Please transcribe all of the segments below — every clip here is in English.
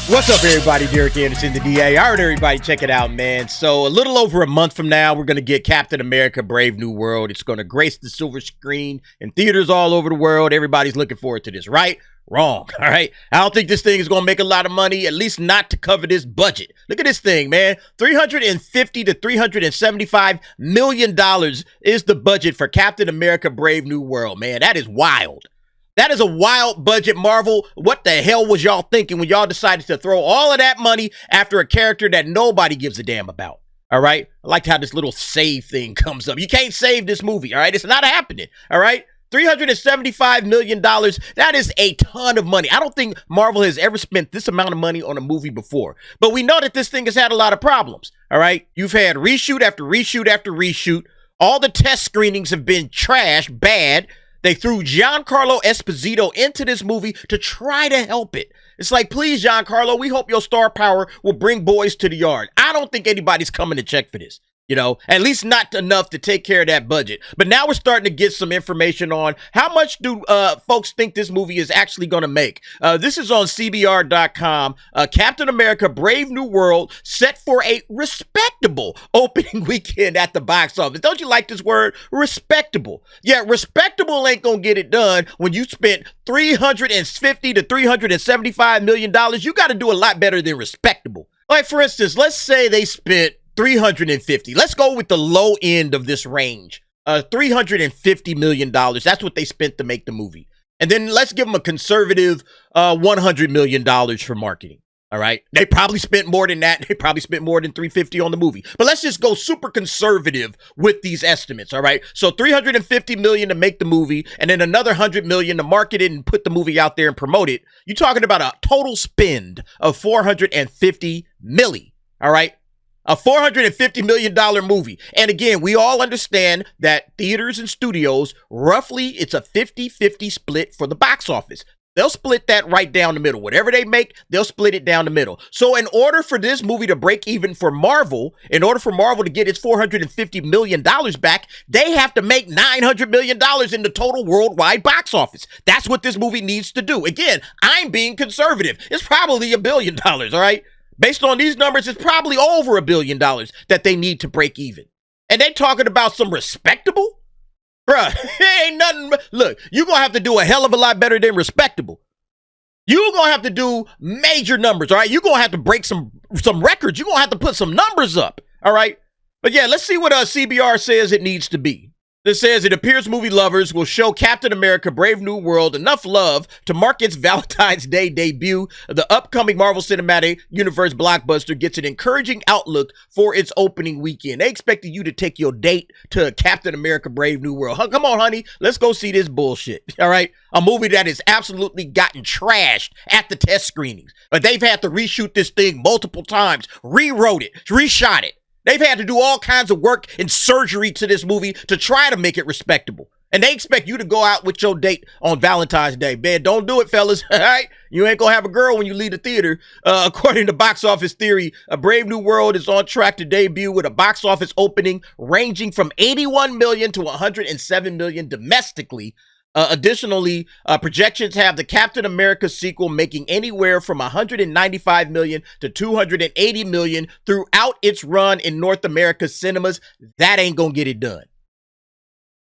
What's up, everybody? Derek Anderson, the DA. All right, everybody, check it out, man. So a little over a month from now, we're going to get Captain America: Brave New World. It's going to grace the silver screen in theaters all over the world. Everybody's looking forward to this, right? Wrong, all right? I don't think this thing is going to make a lot of money, at least not to cover this budget. Look at this thing, man. $350 to $375 million is the budget for Captain America: Brave New World, man. That is wild. That is a wild budget, Marvel. What the hell was y'all thinking when y'all decided to throw all of that money after a character that nobody gives a damn about? All right? I like how this little save thing comes up. You can't save this movie, all right? It's not happening, all right? $375 million, that is a ton of money. I don't think Marvel has ever spent this amount of money on a movie before. But we know that this thing has had a lot of problems, all right? You've had reshoot after reshoot after reshoot. All the test screenings have been trash, bad. They threw Giancarlo Esposito into this movie to try to help it. It's like, please, Giancarlo, we hope your star power will bring boys to the yard. I don't think anybody's coming to check for this. You know, at least not enough to take care of that budget. But now we're starting to get some information on how much do folks think this movie is actually going to make. This is on CBR.com. Captain America: Brave New World set for a respectable opening weekend at the box office. Don't you like this word? Respectable. Yeah, respectable ain't going to get it done when you spent $350 to $375 million. You got to do a lot better than respectable. Like, for instance, let's say they spent 350. Let's go with the low end of this range. $350 million. That's what they spent to make the movie. And then let's give them a conservative $100 million for marketing. All right. They probably spent more than that. They probably spent more than 350 on the movie. But let's just go super conservative with these estimates. All right. So 350 million to make the movie, and then another 100 million to market it and put the movie out there and promote it. You're talking about a total spend of 450 milli. All right. A $450 million movie. And again, we all understand that theaters and studios, roughly, it's a 50-50 split for the box office. They'll split that right down the middle. Whatever they make, they'll split it down the middle. So in order for this movie to break even for Marvel, in order for Marvel to get its $450 million back, they have to make $900 million in the total worldwide box office. That's what this movie needs to do. Again, I'm being conservative. It's probably $1 billion, all right? Based on these numbers, it's probably over $1 billion that they need to break even. And they talking about some respectable? Bruh, it ain't nothing. Look, you're going to have to do a hell of a lot better than respectable. You're going to have to do major numbers, all right? You're going to have to break some records. You're going to have to put some numbers up, all right? But yeah, let's see what CBR says it needs to be. This says, it appears movie lovers will show Captain America: Brave New World enough love to mark its Valentine's Day debut. The upcoming Marvel Cinematic Universe blockbuster gets an encouraging outlook for its opening weekend. They expected you to take your date to Captain America: Brave New World. Come on, honey, let's go see this bullshit, all right? A movie that has absolutely gotten trashed at the test screenings. But they've had to reshoot this thing multiple times, rewrote it, reshot it. They've had to do all kinds of work and surgery to this movie to try to make it respectable. And they expect you to go out with your date on Valentine's Day. Man, don't do it, fellas. All right? You ain't going to have a girl when you leave the theater. According to Box Office Theory, A Brave New World is on track to debut with a box office opening ranging from 81 million to 107 million domestically. Additionally, projections have the Captain America sequel making anywhere from 195 million to 280 million throughout its run in North America cinemas. That ain't gonna get it done.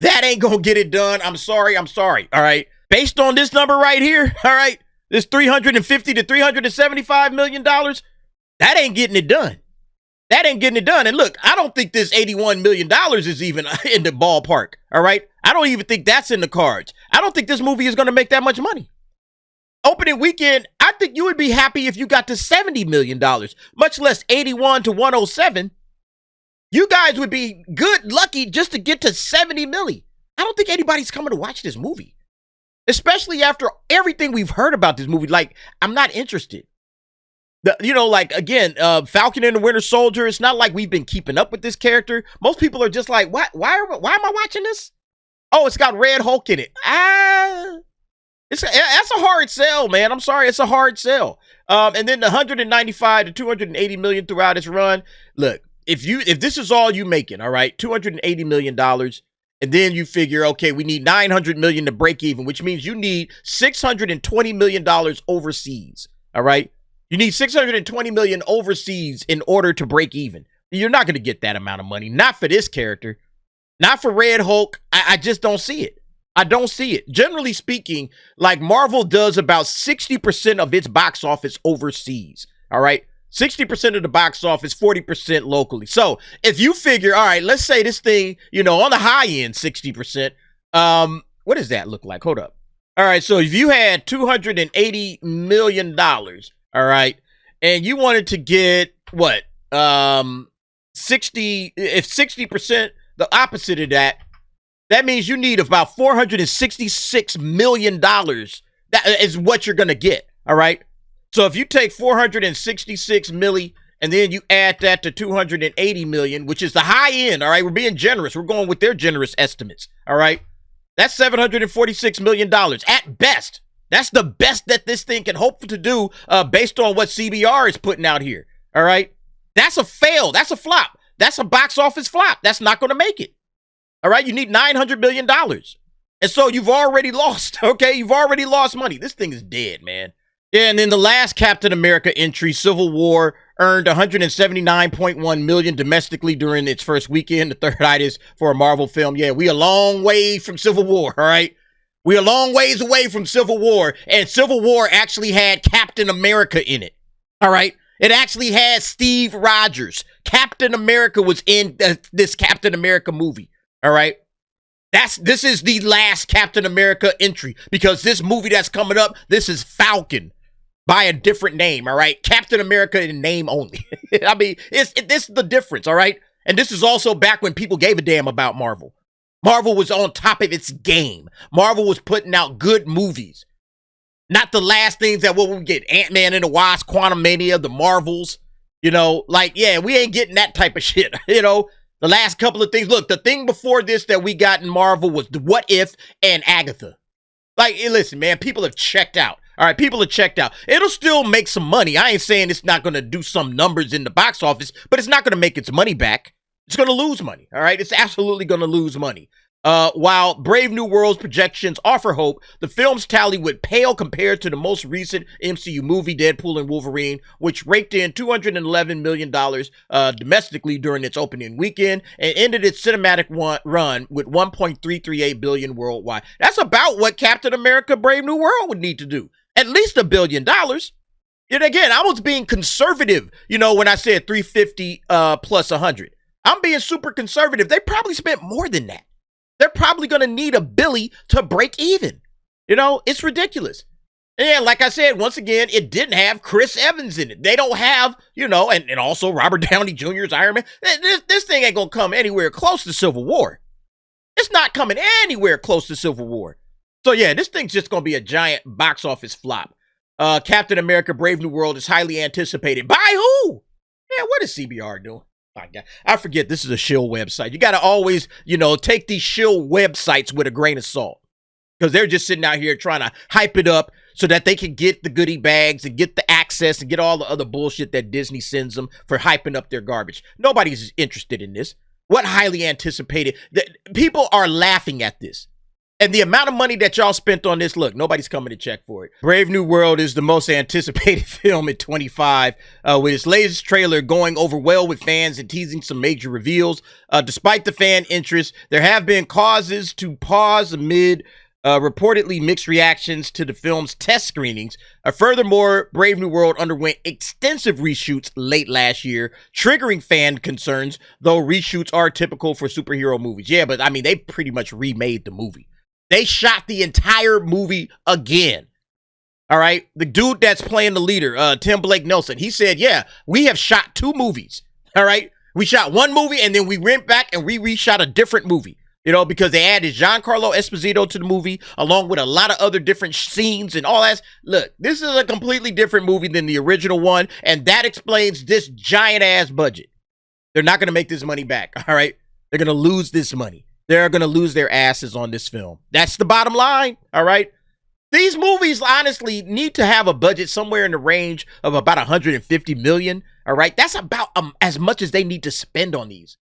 That ain't gonna get it done. I'm sorry. All right. Based on this number right here, all right, this $350 to $375 million, that ain't getting it done. That ain't getting it done. And look, I don't think this $81 million is even in the ballpark, all right? I don't even think that's in the cards. I don't think this movie is going to make that much money. Opening weekend, I think you would be happy if you got to $70 million, much less 81 to 107. You guys would be lucky just to get to 70 milli. I don't think anybody's coming to watch this movie, especially after everything we've heard about this movie. Like, I'm not interested. Falcon and the Winter Soldier, it's not like we've been keeping up with this character. Most people are just like, what? Why am I watching this? Oh, it's got Red Hulk in it. That's a hard sell, man. I'm sorry, it's a hard sell. And then the 195 to 280 million throughout its run. Look, if this is all you making, all right, $280 million, and then you figure, okay, we need 900 million to break even, which means you need $620 million overseas. All right. You need 620 million overseas in order to break even. You're not going to get that amount of money. Not for this character. Not for Red Hulk. I just don't see it. I don't see it. Generally speaking, like Marvel does about 60% of its box office overseas. All right. 60% of the box office, 40% locally. So if you figure, all right, let's say this thing, on the high end, 60%. What does that look like? Hold up. All right. So if you had $280 million, all right, and you wanted to get what? 60%, the opposite of that, that means you need about $466 million. That is what you're going to get. All right. So if you take 466 milli and then you add that to 280 million, which is the high end. All right. We're being generous. We're going with their generous estimates. All right. That's $746 million at best. That's the best that this thing can hope to do based on what CBR is putting out here. All right. That's a fail. That's a flop. That's a box office flop. That's not going to make it. All right. You need $900 million. And so you've already lost. Okay. You've already lost money. This thing is dead, man. Yeah, and then the last Captain America entry, Civil War, earned $179.1 million domestically during its first weekend, the third highest for a Marvel film. Yeah, we a long way from Civil War, all right? We a long ways away from Civil War, and Civil War actually had Captain America in it, all right? It actually had Steve Rogers. Captain America was in this Captain America movie, all right? This is the last Captain America entry, because this movie that's coming up, this is Falcon. By a different name, all right? Captain America in name only. I mean, this is the difference, all right? And this is also back when people gave a damn about Marvel. Marvel was on top of its game. Marvel was putting out good movies. Not the last things that we get, Ant-Man and the Wasp, Quantumania, the Marvels. Yeah, we ain't getting that type of shit. The last couple of things. Look, the thing before this that we got in Marvel was the What If and Agatha. Like, listen, man, people have checked out. All right, people are checked out. It'll still make some money. I ain't saying it's not going to do some numbers in the box office, but it's not going to make its money back. It's going to lose money, all right? It's absolutely going to lose money. While Brave New World's projections offer hope, the film's tally would pale compared to the most recent MCU movie, Deadpool and Wolverine, which raked in $211 million domestically during its opening weekend and ended its cinematic run with $1.338 billion worldwide. That's about what Captain America Brave New World would need to do. At least $1 billion. And again, I was being conservative, when I said 350 plus 100. I'm being super conservative. They probably spent more than that. They're probably going to need $1 billion to break even. It's ridiculous. And like I said, once again, it didn't have Chris Evans in it. They don't have, and also Robert Downey Jr.'s Iron Man. This thing ain't going to come anywhere close to Civil War. It's not coming anywhere close to Civil War. So yeah, this thing's just going to be a giant box office flop. Captain America Brave New World is highly anticipated. By who? Yeah, what is CBR doing? My God, I forget this is a shill website. You got to always, take these shill websites with a grain of salt. Because they're just sitting out here trying to hype it up so that they can get the goodie bags and get the access and get all the other bullshit that Disney sends them for hyping up their garbage. Nobody's interested in this. What highly anticipated? People are laughing at this. And the amount of money that y'all spent on this, look, nobody's coming to check for it. Brave New World is the most anticipated film in 25, with its latest trailer going over well with fans and teasing some major reveals. Despite the fan interest, there have been causes to pause amid reportedly mixed reactions to the film's test screenings. Furthermore, Brave New World underwent extensive reshoots late last year, triggering fan concerns, though reshoots are typical for superhero movies. Yeah, but I mean, they pretty much remade the movie. They shot the entire movie again. All right. The dude that's playing the leader, Tim Blake Nelson, he said, yeah, we have shot 2 movies. All right. We shot one movie and then we went back and we reshot a different movie, because they added Giancarlo Esposito to the movie along with a lot of other different scenes and all that. Look, this is a completely different movie than the original one. And that explains this giant ass budget. They're not going to make this money back. All right. They're going to lose this money. They're going to lose their asses on this film. That's the bottom line, all right? These movies, honestly, need to have a budget somewhere in the range of about $150 million, all right? That's about as much as they need to spend on these.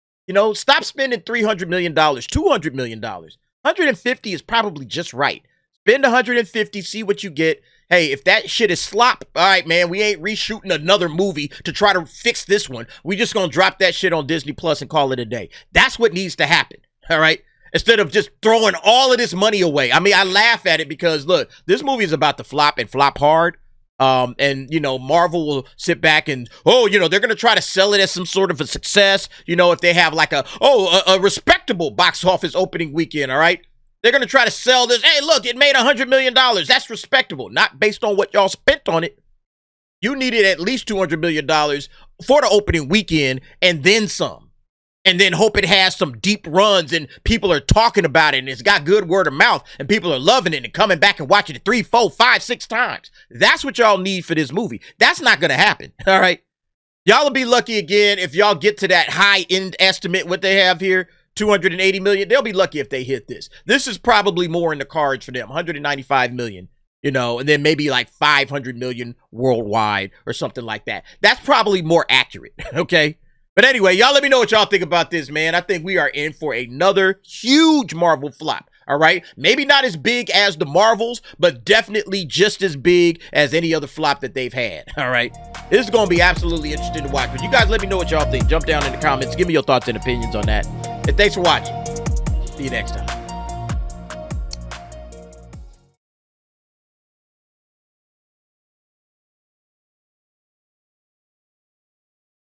Stop spending $300 million, $200 million. $150 is probably just right. Spend $150, see what you get. hey, if that shit is slop, all right, man, we ain't reshooting another movie to try to fix this one. We just gonna drop that shit on Disney Plus and call it a day. That's what needs to happen, all right? Instead of just throwing all of this money away. I mean, I laugh at it because, look, this movie is about to flop and flop hard. And, you know, Marvel will sit back and, oh, you know, they're going to try to sell it as some sort of a success, you know, if they have like a respectable box office opening weekend, all right? They're going to try to sell this. Hey, look, it made $100 million. That's respectable. Not based on what y'all spent on it. You needed at least $200 million for the opening weekend and then some. And then hope it has some deep runs and people are talking about it and it's got good word of mouth and people are loving it and coming back and watching it 3, 4, 5, 6 times. That's what y'all need for this movie. That's not going to happen. All right. Y'all will be lucky again if y'all get to that high end estimate, what they have here, 280 million. They'll be lucky if they hit this. This is probably more in the cards for them, 195 million, you know, and then maybe like 500 million worldwide or something like that. That's probably more accurate. Okay. But anyway, y'all let me know what y'all think about this, man. I think we are in for another huge Marvel flop, all right? Maybe not as big as the Marvels, but definitely just as big as any other flop that they've had, all right? This is going to be absolutely interesting to watch. But you guys let me know what y'all think. Jump down in the comments. Give me your thoughts and opinions on that. And thanks for watching. See you next time.